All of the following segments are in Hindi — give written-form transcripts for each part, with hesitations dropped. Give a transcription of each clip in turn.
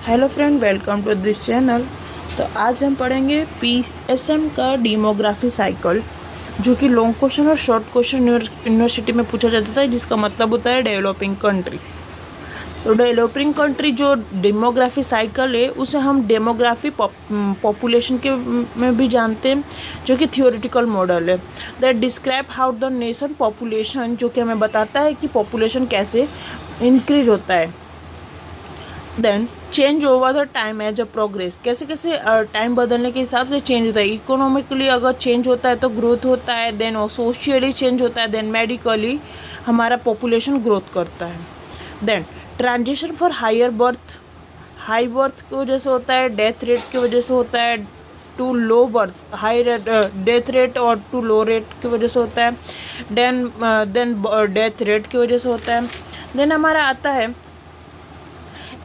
Hello friend, welcome to this channel. तो आज हम पढ़ेंगे पीएसएम का डेमोग्राफी साइकिल, जो कि लॉन्ग क्वेश्चन और शॉर्ट क्वेश्चन यूनिवर्सिटी में पूछा जाता है, जिसका मतलब होता है डेवलपिंग कंट्री। तो डेवलपिंग कंट्री जो डेमोग्राफी साइकिल है, उसे हम डेमोग्राफी पॉपुलेशन के में भी जानते हैं, जो कि थियोरेटिकल मॉडल है that describe how the nation population, जो कि हमें बताता है कि पॉपुलेशन कैसे इंक्रीज होता है। Then change over the time as a progress, कैसे कैसे टाइम बदलने के हिसाब से चेंज होता है। इकोनॉमिकली अगर चेंज होता है तो ग्रोथ होता है, देन और सोशियली चेंज होता है, देन मेडिकली हमारा पॉपुलेशन ग्रोथ करता है। Then transition for higher birth, high birth की वजह से होता है, डेथ रेट की वजह से होता है, to low birth high death rate और टू लो रेट की वजह से होता है, देन डेथ रेट की वजह से होता है। देन हमारा आता है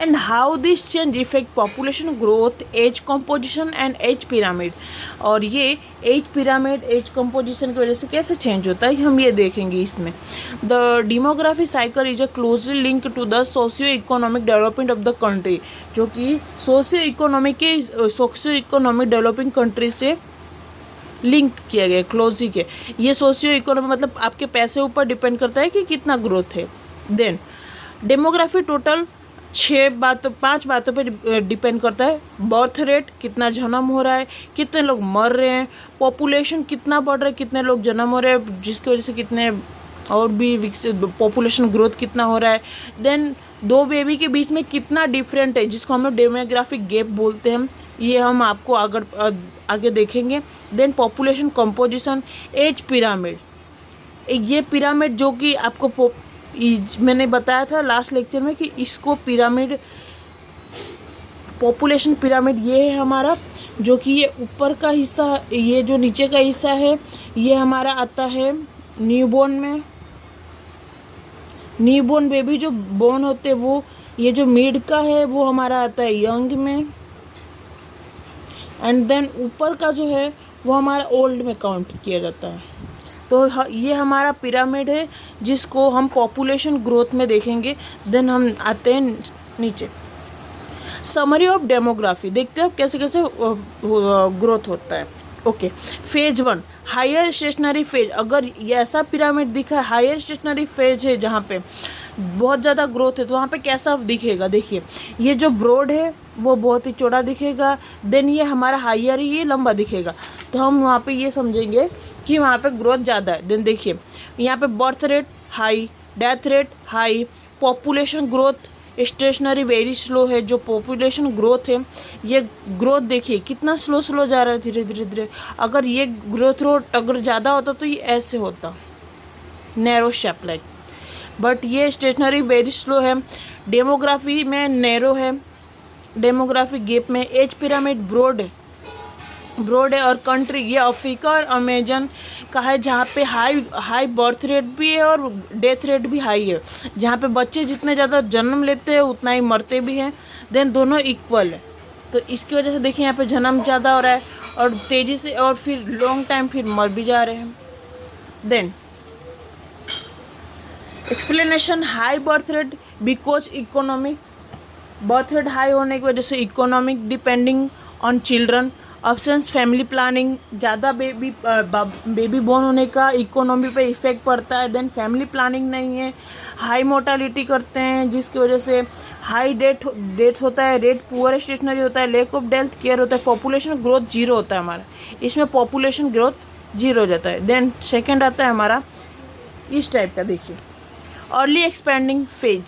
and how this change affect population growth, age composition and age pyramid। और ये एज पिरामिड, एज कंपोजिशन की वजह से कैसे चेंज होता है, हम ये देखेंगे इसमें। The demography cycle is a closely link to the socio economic development of the country, जो कि सोशियो इकोनॉमिक डेवलपिंग कंट्री से लिंक किया गया, क्लोजली के। ये सोशियो इकोनॉमिक मतलब आपके पैसे ऊपर डिपेंड करता है कि कितना ग्रोथ है। देन डेमोग्राफी टोटल 5 बातों पे डिपेंड करता है। बर्थ रेट, कितना जन्म हो रहा है, कितने लोग मर रहे हैं, पॉपुलेशन कितना बढ़ रहा है, कितने लोग जन्म हो रहे हैं, जिसकी वजह से कितने और भी विकसित पॉपुलेशन ग्रोथ कितना हो रहा है। देन 2 बेबी के बीच में कितना डिफरेंट है, जिसको हम लोग डेमोग्राफिक गैप बोलते हैं, ये हम आपको आगे देखेंगे। Then population composition, age pyramid, ये पिरामिड जो कि आपको मैंने बताया था लास्ट लेक्चर में कि इसको पिरामिड, पॉपुलेशन पिरामिड ये है हमारा, जो कि ये ऊपर का हिस्सा, ये जो नीचे का हिस्सा है ये हमारा आता है न्यूबॉर्न में। न्यूबॉर्न बेबी जो बॉर्न होते हैं वो, ये जो मिड का है वो हमारा आता है यंग में, एंड देन ऊपर का जो है वो हमारा ओल्ड में काउंट किया जाता है। तो ये हमारा पिरामिड है, जिसको हम पॉपुलेशन ग्रोथ में देखेंगे। देन हम आते हैं नीचे, समरी ऑफ डेमोग्राफी, देखते हैं कैसे कैसे ग्रोथ होता है। Okay, phase 1 higher stationary phase. अगर ये ऐसा पिरामिड दिखा है, हायर स्टेशनरी फेज है जहाँ पे बहुत ज़्यादा ग्रोथ है, तो वहाँ पे कैसा दिखेगा, देखिए ये जो ब्रॉड है वो बहुत ही चौड़ा दिखेगा, देन ये हमारा हायर ही ये लंबा दिखेगा। तो हम वहाँ पे ये समझेंगे कि वहाँ पे ग्रोथ ज़्यादा है। देन देखिए यहाँ पे birth rate high, death rate high, population growth stationary very slow है। जो पॉपुलेशन ग्रोथ है, ये ग्रोथ देखिए कितना स्लो जा रहा है, धीरे धीरे। अगर ये ग्रोथ रेट अगर ज़्यादा होता तो ये ऐसे होता, नैरो शेप लाइक, बट ये स्टेशनरी वेरी स्लो है। डेमोग्राफी में नैरो है, डेमोग्राफी गैप में। एज पिरामिड ब्रॉड है। और कंट्री ये अफ्रीका और अमेजन का है, जहाँ पे हाई बर्थ रेट भी है और डेथ रेट भी हाई है, जहाँ पे बच्चे जितने ज़्यादा जन्म लेते हैं उतना ही मरते भी हैं। देन दोनों इक्वल है, तो इसकी वजह से देखिए यहाँ पे जन्म ज़्यादा हो रहा है और तेज़ी से, और फिर लॉन्ग टाइम फिर मर भी जा रहे हैं। Then explanation, high birth rate because economic, birth rate high होने की वजह से economic depending on children, options family planning, ज़्यादा बेबी बोर्न होने का इकोनॉमी पे इफेक्ट पड़ता है। देन फैमिली प्लानिंग नहीं है, हाई मोर्टालिटी करते हैं, जिसकी वजह से हाई डेथ होता है, रेट पुअर स्टेशनरी होता है, लैक ऑफ हेल्थ केयर होता है, पॉपुलेशन ग्रोथ 0 होता है हमारा, इसमें पॉपुलेशन ग्रोथ 0 हो जाता है। देन सेकेंड आता है हमारा इस टाइप का, देखिए अर्ली एक्सपेंडिंग फेज,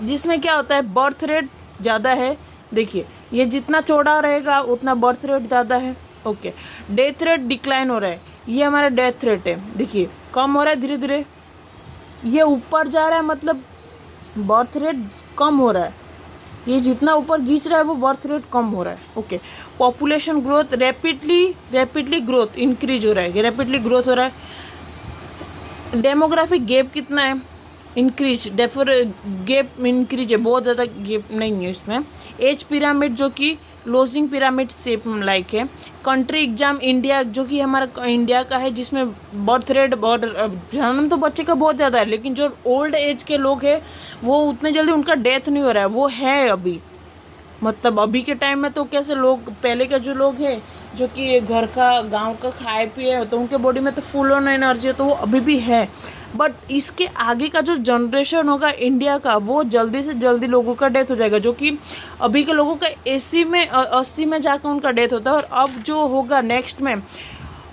जिसमें क्या होता है बर्थ रेट ज़्यादा है, देखिए ये जितना चौड़ा रहेगा उतना बर्थ रेट ज़्यादा है। ओके, डेथ रेट डिक्लाइन हो रहा है, ये हमारा डेथ रेट है, देखिए कम हो रहा है धीरे धीरे, ये ऊपर जा रहा है मतलब बर्थ रेट कम हो रहा है, ये जितना ऊपर खींच रहा है वो बर्थ रेट कम हो रहा है। Okay, population growth rapidly growth increase हो रहा है, रैपिडली ग्रोथ हो रहा है। डेमोग्राफिक गैप कितना है, इंक्रीज, गैप इंक्रीज है, बहुत ज़्यादा गैप नहीं है इसमें। एज पिरामिड जो कि लोजिंग पिरामिड शेप लाइक है। कंट्री एग्जाम इंडिया, जो कि हमारा इंडिया का है, जिसमें बर्थ रेट बहुत, जन्म तो बच्चे का बहुत ज़्यादा है, लेकिन जो ओल्ड एज के लोग हैं वो उतने जल्दी उनका डेथ नहीं हो रहा है, वो है अभी मतलब अभी के टाइम में तो कैसे लोग, पहले के जो लोग हैं जो कि घर का गांव का खाए पिए, तो उनके बॉडी में तो फुल ऑन एनर्जी है, तो वो अभी भी है। बट इसके आगे का जो जनरेशन होगा इंडिया का, वो जल्दी से जल्दी लोगों का डेथ हो जाएगा, जो कि अभी के लोगों का 80 में जाकर उनका डेथ होता है। और अब जो होगा नेक्स्ट में,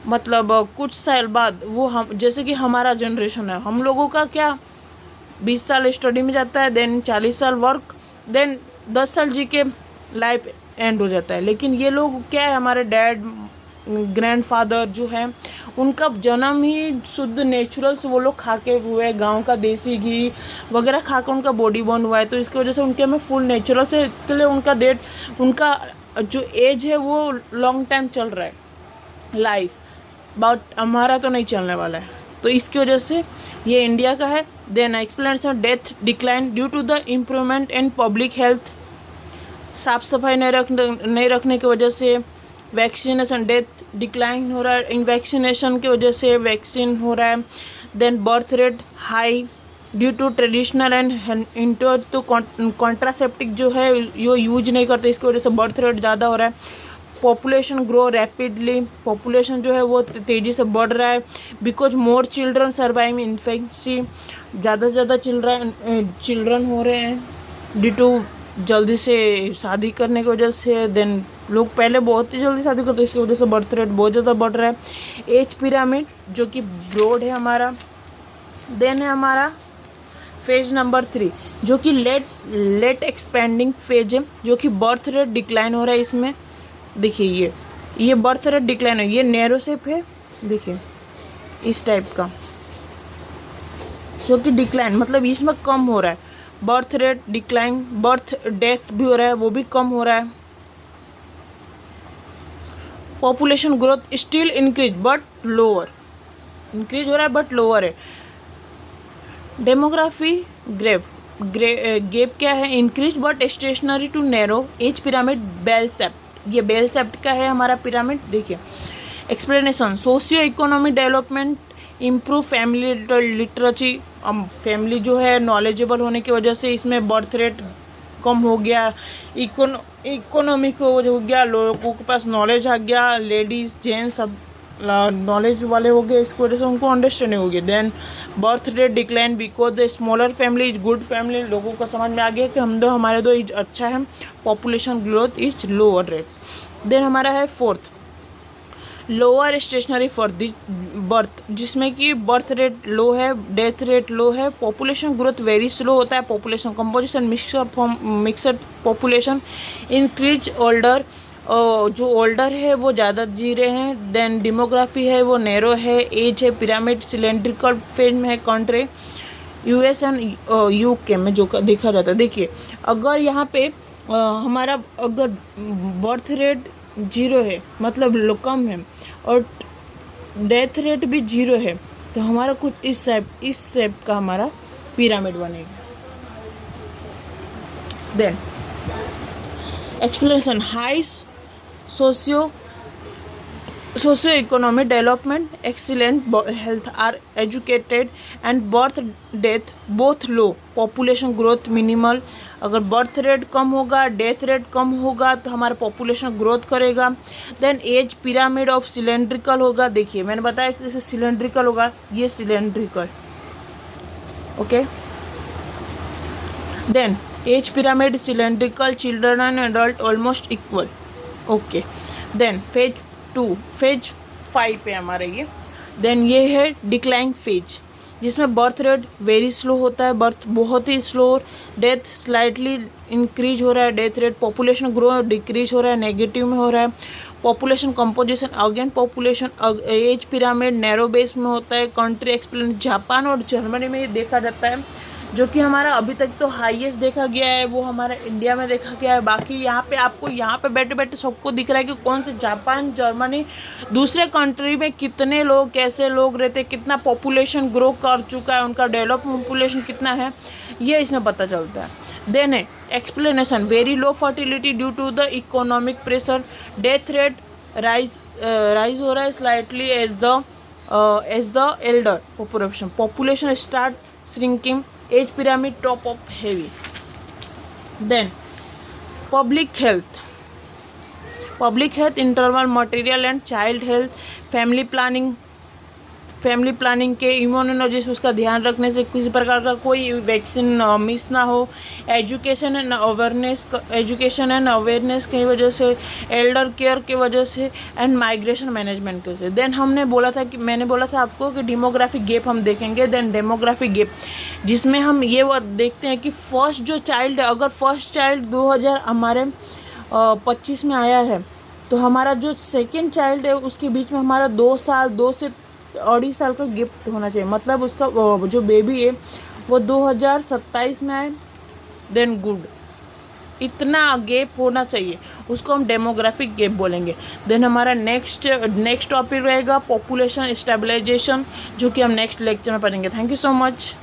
मतलब कुछ साल बाद, वो हम जैसे कि हमारा जनरेशन है, हम लोगों का क्या 20 साल स्टडी में जाता है, देन 40 साल वर्क, देन 10 साल जी के लाइफ एंड हो जाता है। लेकिन ये लोग क्या है, हमारे डैड ग्रैंडफादर जो है, उनका जन्म ही शुद्ध नेचुरल से वो लोग खा के हुए, गांव का देसी घी वगैरह खा के उनका बॉडी बॉर्न हुआ है। तो इसकी वजह से उनके में फुल नेचुरल से, इसलिए उनका जो एज है वो लॉन्ग टाइम चल रहा है लाइफ, बट हमारा तो नहीं चलने वाला है। तो इसकी वजह से ये इंडिया का है। Then explanation, death decline due to the improvement in public health, साफ सफाई नहीं रखने की वजह से। वैक्सीनेशन, डेथ डिक्लाइन हो रहा है इन वैक्सीनेशन की वजह से, वैक्सीन हो रहा है। Then birth rate high due to traditional and inter तो कॉन्ट्रासेप्टिक जो है यो यूज नहीं करते, इसकी वजह से बर्थ रेट ज़्यादा हो रहा है। पॉपुलेशन ग्रो रैपिडली, पॉपुलेशन जो है वो तेज़ी से बढ़ रहा है। बिकॉज मोर चिल्ड्रन सर्वाइव इन्फेक्सी, ज़्यादा से ज़्यादा चिल्ड्रन हो रहे हैं ड्यू टू जल्दी से शादी करने की वजह से। देन लोग पहले बहुत ही जल्दी शादी करते, इसकी वजह से बर्थ रेट बहुत ज़्यादा बढ़ रहा है। एज पिरामिड जो कि ब्रॉड है हमारा। देन है हमारा फेज नंबर 3 जो कि लेट एक्सपेंडिंग फेज है, जो कि बर्थ रेट डिक्लाइन हो रहा है। इसमें देखिए ये बर्थ रेट डिक्लाइन है, ये नैरो शेप है, देखिए इस टाइप का, जो कि डिक्लाइन मतलब इसमें कम हो रहा है। Birth rate decline, birth death भी हो रहा है, वो भी कम हो रहा है। Population growth still increase but lower, increase हो रहा है बट लोअर है। डेमोग्राफी गैप क्या है, increase but stationary to narrow. Age pyramid bell shaped, ये बेल सेप्ट का है हमारा पिरामिड। देखिए explanation, socio economic development improve family literacy. Family जो है नॉलेजेबल होने की वजह से इसमें बर्थ रेट कम हो गया, इकोनॉमिक हो गया, लोगों के पास नॉलेज आ गया, लेडीज जेंट्स सब नॉलेज वाले हो गए, इसकी वजह से उनको अंडरस्टैंडिंग हो गई। Then birth rate decline because the smaller family is good family, लोगों को समझ में आ गया कि हमारे दो इज अच्छा है। Population growth is lower rate. Then हमारा है fourth lower stationary for the birth, जिसमें कि बर्थ रेट लो है, डेथ रेट लो है, पॉपुलेशन ग्रोथ वेरी स्लो होता है। Population composition mixed population, increase older, जो ओल्डर है वो ज़्यादा जी रहे हैं। देन डेमोग्राफी है वो नैरो है, एज है पिरामिड सिलेंड्रिकल फेज में है कंट्री यूएस एंड यूके में जो देखा जाता है। देखिए अगर यहाँ पे हमारा अगर बर्थ रेट 0 है मतलब कम है और डेथ रेट भी 0 है, तो हमारा कुछ इस शेप का हमारा पिरामिड बनेगा। Then explanation, high socio economic development, excellent health are educated and birth death both low, population growth minimal. अगर बर्थ रेट कम होगा, डेथ रेट कम होगा, तो हमारा पॉपुलेशन ग्रोथ करेगा। Then age pyramid of cylindrical होगा। देखिए मैंने बताया जैसे सिलेंड्रिकल होगा, ये cylindrical, okay. Then age pyramid cylindrical, children and adult almost equal, okay. Then phase 5 पे हमारा ये। देन ये है डिक्लाइन फेज, जिसमें बर्थ रेट वेरी स्लो होता है, बर्थ बहुत ही स्लो, डेथ स्लाइटली इंक्रीज हो रहा है, death rate, population grow decrease हो रहा है, नेगेटिव में हो रहा है। Population composition again population age pyramid narrow base में होता है। कंट्री एक्सप्लेन, जापान और जर्मनी में ये देखा जाता है, जो कि हमारा अभी तक तो हाईएस्ट देखा गया है वो हमारा इंडिया में देखा गया है। बाकी यहाँ पे आपको यहाँ पे बैठे बैठे सबको दिख रहा है कि कौन से जापान जर्मनी दूसरे कंट्री में कितने लोग कैसे लोग रहते, कितना पॉपुलेशन ग्रो कर चुका है, उनका डेवलप पॉपुलेशन कितना है, ये इसमें पता चलता है। देन है explanation, very low fertility due to the economic pressure, death rate rise हो रहा है slightly as the elder population start shrinking, age pyramid top of heavy. Then public health internal material and child health, family planning के इम्यूनोलॉजिस्ट उसका ध्यान रखने से किसी प्रकार का कोई वैक्सीन मिस ना हो, एजुकेशन एंड अवेयरनेस की वजह से, एल्डर केयर की वजह से, एंड माइग्रेशन मैनेजमेंट की वजह से। देन मैंने बोला था आपको कि डेमोग्राफिक गैप हम देखेंगे। देन डेमोग्राफिक गैप जिसमें हम ये देखते हैं कि फर्स्ट जो चाइल्ड है, अगर फर्स्ट चाइल्ड 2000 हमारे 25 में आया है, तो हमारा जो सेकेंड चाइल्ड है उसके बीच में हमारा 2 से 2.5 साल का गिफ्ट होना चाहिए। मतलब उसका जो बेबी है वो 2027 में आए, देन गुड, इतना गैप होना चाहिए, उसको हम डेमोग्राफिक गैप बोलेंगे। देन हमारा नेक्स्ट टॉपिक रहेगा पॉपुलेशन स्टेबलाइजेशन, जो कि हम नेक्स्ट लेक्चर में पढ़ेंगे। Thank you so much.